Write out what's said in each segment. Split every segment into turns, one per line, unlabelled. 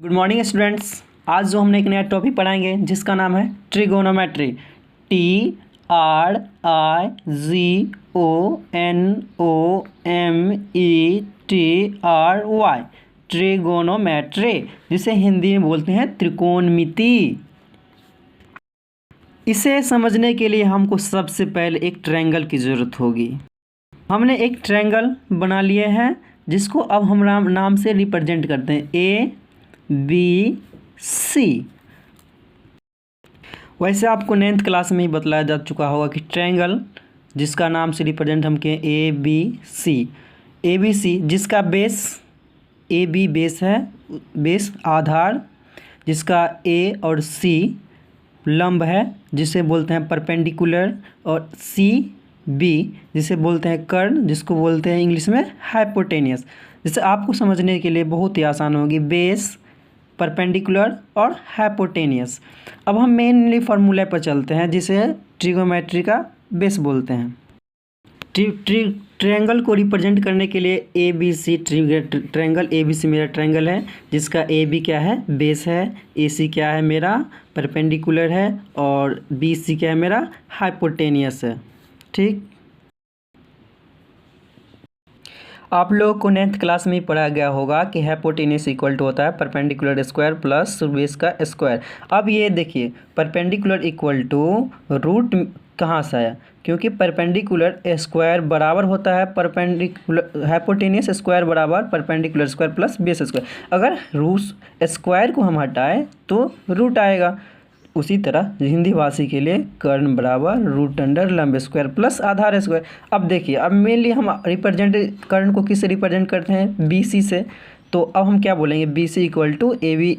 Good morning students. आज जो हमने एक नया टॉपिक पढ़ाएंगे जिसका नाम है ट्रिगोनोमेट्री। TRIGONOMETRY, ट्रिगोनोमेट्री, जिसे हिंदी में बोलते हैं त्रिकोणमिति। इसे समझने के लिए हमको सबसे पहले एक ट्रायंगल की ज़रूरत होगी। हमने एक ट्रायंगल बना लिए हैं जिसको अब हम नाम से रिप्रेजेंट करते हैं ABC। वैसे आपको 9th क्लास में ही बतलाया जा चुका होगा कि ट्रायंगल जिसका नाम से रिप्रेजेंट हम किए ABC जिसका बेस AB बेस है, बेस आधार, जिसका A और C लंब है जिसे बोलते हैं परपेंडिकुलर, और CB जिसे बोलते हैं कर्ण, जिसको बोलते हैं इंग्लिश में हाइपोटेनियस। जिसे आपको समझने के लिए बहुत ही आसान होगी, बेस, परपेंडिकुलर और हाइपोटेनियस। अब हम मेनली फार्मूला पर चलते हैं जिसे ट्रिगोनोमेट्री का बेस बोलते हैं। ट्रायंगल को रिप्रेजेंट करने के लिए ABC ट्रायंगल, ABC मेरा ट्रायंगल है जिसका AB क्या है, बेस है, AC क्या है मेरा, परपेंडिकुलर है, और BC क्या है मेरा, हाइपोटेनियस है। ठीक, आप लोगों को 9th क्लास में ही पढ़ाया गया होगा कि हाइपोटेनियस इक्वल टू होता है परपेंडिकुलर स्क्वायर प्लस बेस का स्क्वायर। अब ये देखिए, परपेंडिकुलर इक्वल टू रूट कहाँ से आया, क्योंकि परपेंडिकुलर स्क्वायर बराबर होता है परपेंडिकुलर, हाइपोटेनियस स्क्वायर बराबर perpendicular square plus base square. अगर रूट स्क्वायर को हम हटाएं तो रूट आएगा। उसी तरह हिंदी भाषी के लिए कर्ण बराबर रूट अंडर लंब स्क्वायर प्लस आधार स्क्वायर। अब देखिए, अब मेनली हम रिप्रेजेंट कर्ण को किससे रिप्रेजेंट करते हैं, BC से। तो अब हम क्या बोलेंगे, BC इक्वल टू AB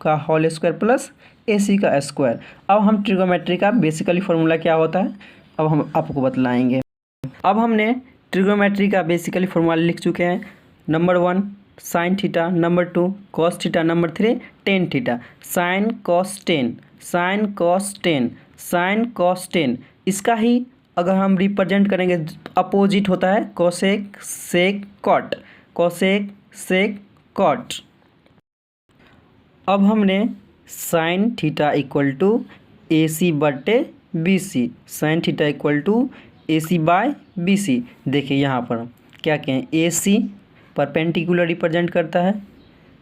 का होल स्क्वायर प्लस AC का स्क्वायर। अब हम ट्रिगोनोमेट्री का बेसिकली फार्मूला क्या होता है अब हम आपको बतलाएंगे। अब हमने ट्रिगोनोमेट्री का बेसिकली फार्मूला लिख चुके हैं। Number 1 sine theta, number 2 cos theta, number 3 tan theta. Sine cos tan, sine cos tan, sine cos tan, इसका ही अगर हम रिप्रेजेंट करेंगे अपोजिट होता है cosec sec cot, cosec sec cot. अब हमने sine theta equal to AC बटे BC, sine theta equal to AC by BC। देखिए यहाँ पर क्या कहें, AC परपेंडिकुलर रिप्रेजेंट करता है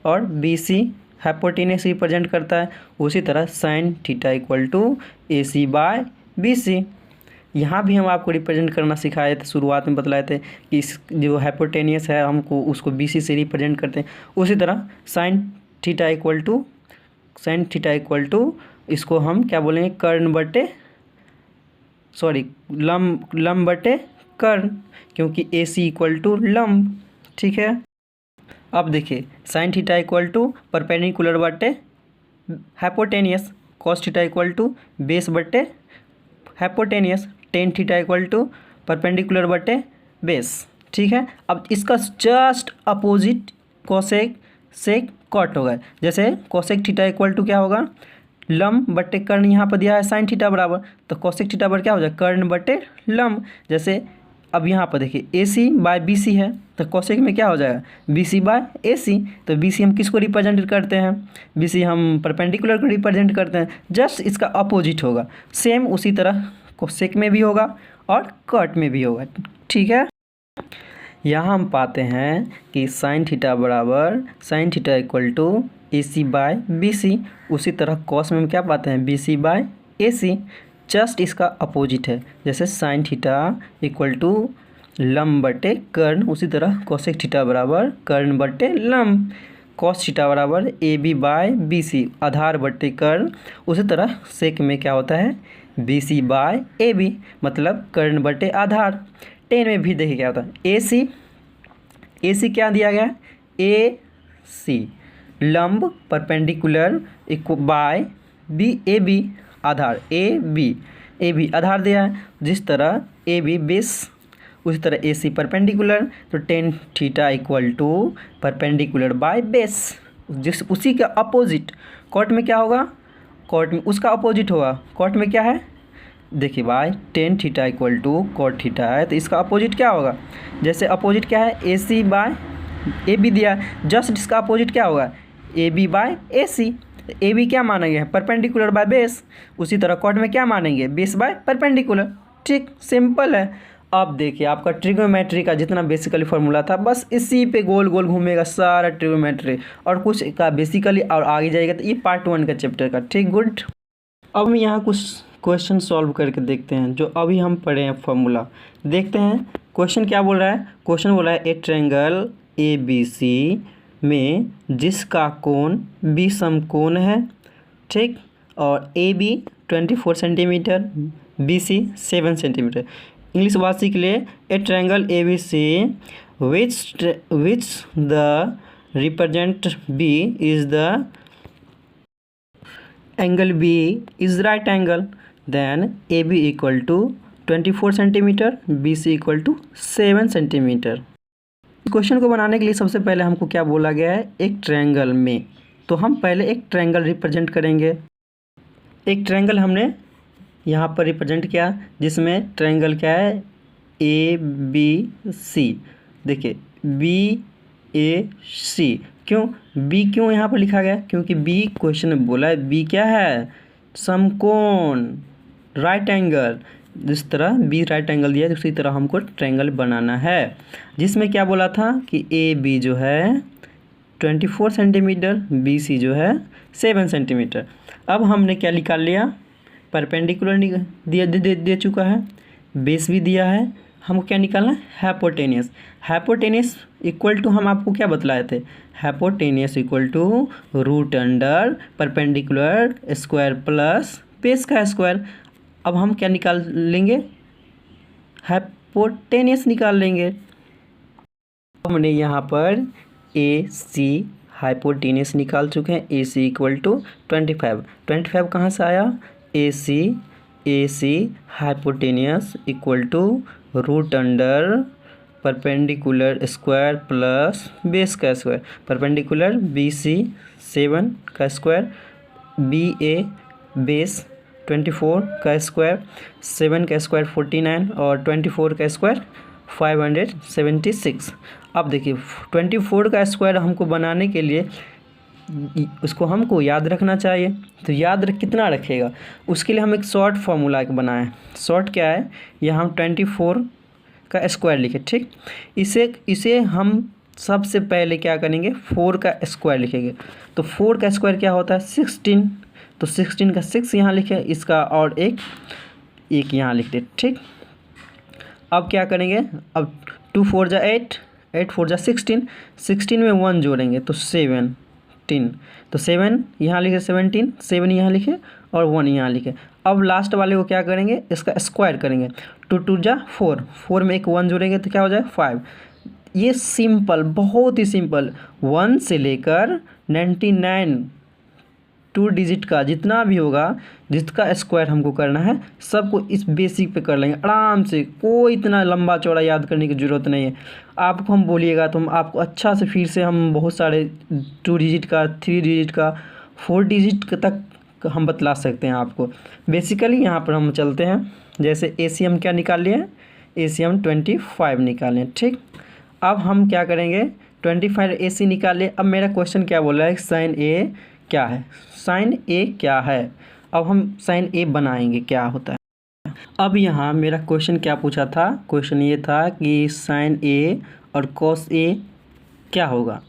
और BC हाइपोटेनियस रिप्रेजेंट करता है। उसी तरह sine theta equal to AC by BC। यहाँ भी हम आपको रिप्रेजेंट करना सिखाए थे, शुरुआत में बतलाए थे कि इस जो हाइपोटेनियस है हमको उसको BC से रिप्रेजेंट करते हैं। उसी तरह साइन थीटा इक्वल टू इसको हम क्या बोलेंगे, कर्ण बटे लंब बटे कर्ण, क्योंकि AC इक्वल टू लंब। ठीक है, अब देखिए sine theta equal to perpendicular बटे hypotenuse, cos theta equal to base बटे hypotenuse, tan theta equal to perpendicular बटे बेस। ठीक है, अब इसका just opposite cosec sec cot होगा। जैसे कोसेक थीटा इक्वल टू क्या होगा, लंब बटे कर्ण, यहाँ पर दिया है साइन थीटा बराबर, तो कोसेक थीटा बराबर क्या हो जाएगा, कर्ण बटे लंब। जैसे अब यहाँ पर देखिए AC बाय BC है, तो कोसेक में क्या हो जाएगा, BC बाय AC। तो BC हम किसको रिप्रेजेंट करते हैं, BC हम परपेंडिकुलर को रिप्रेजेंट करते हैं, जस्ट इसका अपोजिट होगा। सेम उसी तरह कोसेक में भी होगा और कॉट में भी होगा। ठीक है, यहाँ हम पाते हैं कि साइन थीटा बराबर sine theta equal to AC by BC। उसी तरह कॉस में हम क्या पाते हैं, BC बाय AC, जस्ट इसका अपोजिट है। जैसे साइन थीटा इक्वल टू लंब बटे कर्ण, उसी तरह कोसेक थीटा बराबर कर्ण बटे लंब, कॉस थीटा बराबर AB बाय BC, आधार बटे कर्ण। उसी तरह सेक में क्या होता है, BC बाय AB, मतलब कर्ण बटे आधार। टेन में भी देखिए क्या होता है, AC क्या दिया गया, AC लंब परपेंडिकुलर बाय AB आधार, AB आधार दिया है। जिस तरह AB बेस, उसी तरह AC परपेंडिकुलर, तो tan theta equal to perpendicular by base. जिस उसी का अपोजिट कॉट में क्या होगा, कॉट में उसका अपोजिट होगा। कॉट में क्या है, देखिए by tan theta equal to cot theta है, तो इसका अपोजिट क्या होगा, जैसे अपोजिट क्या है, AC बाय AB दिया है, जस्ट इसका अपोजिट क्या होगा, A B by A C. A B क्या माना गया है, परपेंडिकुलर बाय बेस। उसी तरह कॉट में क्या मानेंगे, बेस बाय परपेंडिकुलर। ठीक, सिंपल है। अब देखिए आपका ट्रिग्नोमेट्री का जितना बेसिकली फॉर्मूला था बस इसी पे गोल गोल घूमेगा सारा ट्रिग्नोमेट्री, और कुछ का बेसिकली और आगे जाएगा तो ये पार्ट 1 का चैप्टर का। ठीक, गुड। अब हम यहाँ कुछ क्वेश्चन सॉल्व करके देखते हैं जो अभी हम पढ़े हैं फॉर्मूला। देखते हैं क्वेश्चन क्या बोल रहा है। क्वेश्चन बोल रहा है ए ट्रायंगल ए बी सी में जिसका कोण बी समकोण है। ठीक, और A B 24 centimetre, B C 7 centimetre. English वासी के लिए a triangle A B C which the represent B is the angle B is right angle, then A B equal to 24 centimetre, B C equal to 7 centimetre. Question को बनाने के लिए सबसे पहले हमको क्या बोला गया है, एक ट्रायंगल में। तो हम पहले एक ट्रायंगल रिप्रेजेंट करेंगे। एक ट्रायंगल हमने यहाँ पर रिप्रेजेंट किया जिसमें ट्रायंगल क्या है, ए बी सी। देखिए बी ए सी, क्यों बी क्यों यहाँ पर लिखा गया, क्योंकि बी क्वेश्चन में बोला है बी क्या है, समकोण, राइट एंगल। जिस तरह बी राइट एंगल दिया है उसी तरह हमको ट्रायंगल बनाना है, जिसमें क्या बोला था कि ए बी जो है 24 सेंटीमीटर, बी सी जो है 7 सेंटीमीटर। अब हमने क्या निकाल लिया, परपेंडिकुलर दे चुका है, बेस भी दिया है, हमको क्या निकालना है, हाइपोटेनियस। हाइपोटेनियस इक्वल टू हम आपको क्या बतलाए थे, hypotenuse equal to root under perpendicular square plus base का स्क्वायर। अब हम क्या निकाल लेंगे, हाइपोटेनियस निकाल लेंगे। हमने यहाँ पर ए सी हाइपोटेनियस निकाल चुके हैं। ए सी इक्वल टू 25 कहाँ से आया, A C hypotenuse equal to root under perpendicular square plus base का स्क्वायर। परपेंडिकुलर बी सी 7 का स्क्वायर, बी ए बेस 24 का स्क्वायर, 7 का स्क्वायर 49 और 24 का स्क्वायर 576। अब देखिए 24 का स्क्वायर हमको बनाने के लिए उसको हमको याद रखना चाहिए। तो याद कितना रखेगा, उसके लिए हम एक शॉर्ट फार्मूला बनाएं। शॉर्ट क्या है, यहाँ हम 24 का स्क्वायर लिखे। ठीक, इसे हम सबसे पहले क्या करेंगे, 4 का स्क्वायर लिखेंगे। तो 4 का स्क्वायर क्या होता है, 16। तो 16 का 6 यहाँ लिखे, इसका और एक यहाँ लिख दे। ठीक, अब क्या करेंगे, अब 2 4 जा 8, 8 4 जा 16, 16 में 1 जोड़ेंगे तो 17। तो 7 यहाँ लिखे, 17, 7 यहाँ लिखे और 1 यहाँ लिखे। अब लास्ट वाले को क्या करेंगे, इसका स्क्वायर करेंगे। 2 2 जा 4, 4 में एक 1 जोड़ेंगे तो क्या हो जाए 5। ये सिंपल, बहुत ही सिंपल, 1 से लेकर 99 2 डिजिट का जितना भी होगा जिसका स्क्वायर हमको करना है सबको इस बेसिक पे कर लेंगे आराम से। कोई इतना लंबा चौड़ा याद करने की ज़रूरत नहीं है। आपको हम बोलिएगा तो हम आपको अच्छा से फिर से हम बहुत सारे 2 डिजिट का, 3 डिजिट का, 4 डिजिट तक हम बतला सकते हैं आपको। बेसिकली यहाँ पर हम चलते हैं, जैसे एसीएम क्या निकाल लिए, एसीएम 25 निकालें। ठीक, अब हम क्या करेंगे, 25 एसी निकाल लिए। अब मेरा क्वेश्चन क्या बोल रहा है, साइन ए क्या है, साइन ए क्या है। अब हम साइन ए बनाएंगे क्या होता है। अब यहाँ मेरा क्वेश्चन क्या पूछा था, क्वेश्चन ये था कि साइन ए और कॉस ए क्या होगा।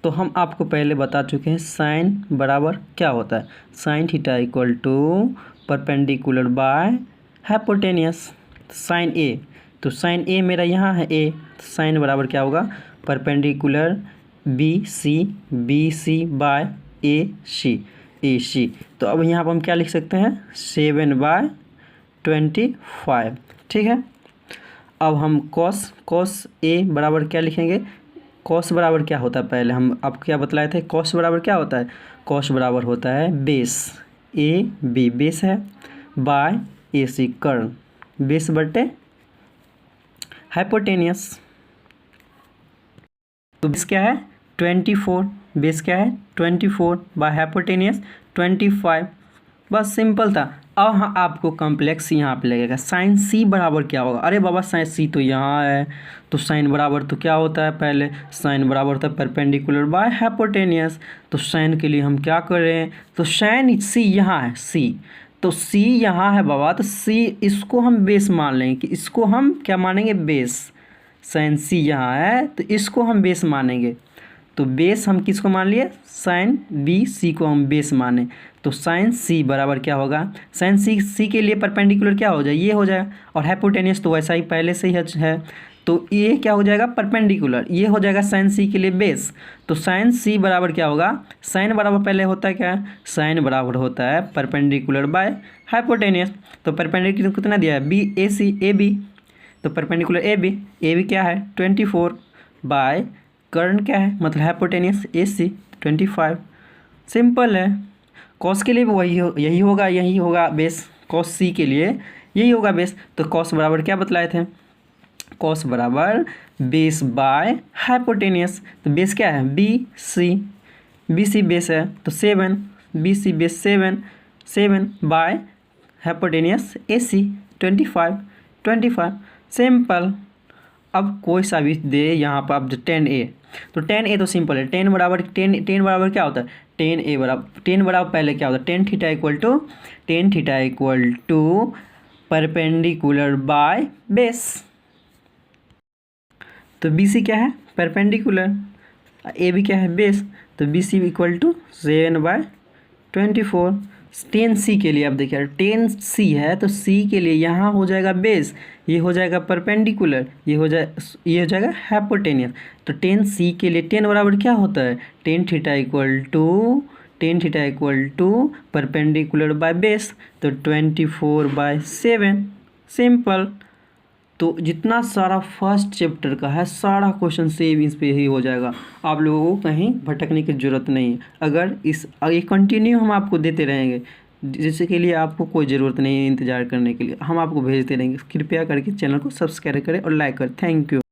तो हम आपको पहले बता चुके हैं साइन बराबर क्या होता है, sine theta equal to perpendicular by hypotenuse. Sine A, तो साइन ए मेरा यहाँ है ए, साइन बराबर क्या होगा, perpendicular B C bye A सी। तो अब यहाँ पर हम क्या लिख सकते हैं, 7/25। ठीक है, अब हम कॉस ए बराबर क्या लिखेंगे, कॉस बराबर क्या होता है, पहले हम आपको क्या बतलाए थे, कॉस बराबर क्या होता है, कॉस बराबर होता है बेस, ए बी बेस है, bye A C Karna, base बटे हाइपोटेनियस। तो बेस क्या है 24, बेस क्या है 24 बाय हाइपोटेनियस 25। बस सिंपल था। अब हाँ आपको कॉम्प्लेक्स यहाँ पे लगेगा। साइन सी बराबर क्या होगा? अरे बाबा साइन सी तो यहाँ है, तो साइन बराबर तो क्या होता है? पहले साइन बराबर होता है परपेंडिकुलर बाय हाइपोटेनियस। तो साइन के लिए हम क्या करें? तो साइन सी यहाँ है, सी तो सी यहाँ है बाबा, तो सी इसको हम बेस मान लेंगे कि इसको हम क्या मानेंगे? बेस। साइन सी यहाँ है तो इसको हम बेस मानेंगे। तो बेस हम किसको मान लिए? साइन बी सी को हम बेस माने। तो साइन सी बराबर क्या होगा? साइन सी के लिए परपेंडिकुलर क्या हो जाए? ये हो जाएगा। और हाइपोटेनियस तो वैसा ही पहले से ही है, तो ये क्या हो जाएगा? परपेंडिकुलर। ये हो जाएगा साइन सी के लिए बेस। तो साइन सी बराबर क्या होगा? साइन बराबर पहले होता है क्या? साइन बराबर होता है परपेंडिकुलर बाय हाइपोटेनियस। तो परपेंडिकुलर कितना दिया है? B A C A B. तो परपेंडिकुलर ए बी क्या है? 24 बाय कर्ण क्या है? मतलब हाइपोटेनियस ए सी 25। सिंपल है। कॉस के लिए भी यही होगा बेस। कॉस सी के लिए यही होगा बेस। तो कॉस बराबर क्या बतलाए थे? कॉस बराबर बेस बाय हाइपोटेनियस। तो बेस क्या है? बी सी बेस है तो 7, B C base 7 by hypotenuse A C 25। Simple. अब कोई सा भी दे यहाँ पर अब 10a, तो 10a तो सिंपल है। 10 बराबर क्या होता है? 10 बराबर पहले क्या होता है? Tan theta equal to perpendicular by base. तो बी सी क्या है? परपेंडिकुलर। ए बी क्या है? बेस। तो B C equal to 7/24। 10c के लिए अब देखिए 10c है तो c के लिए यहाँ हो जाएगा बेस, ये हो जाएगा परपेंडिकुलर, ये हो जाएगा हाइपोटेनियस। तो 10c के लिए 10 बराबर क्या होता है? Tan theta equal to perpendicular by base, तो 24/7। सिंपल। तो जितना सारा फर्स्ट चैप्टर का है सारा क्वेश्चन सेम इस पे ही हो जाएगा। आप लोगों को कहीं भटकने की ज़रूरत नहीं है। अगर ये कंटिन्यू हम आपको देते रहेंगे, जिसके के लिए आपको कोई ज़रूरत नहीं है इंतज़ार करने के लिए, हम आपको भेजते रहेंगे। कृपया करके चैनल को सब्सक्राइब करें और लाइक करें। Thank you.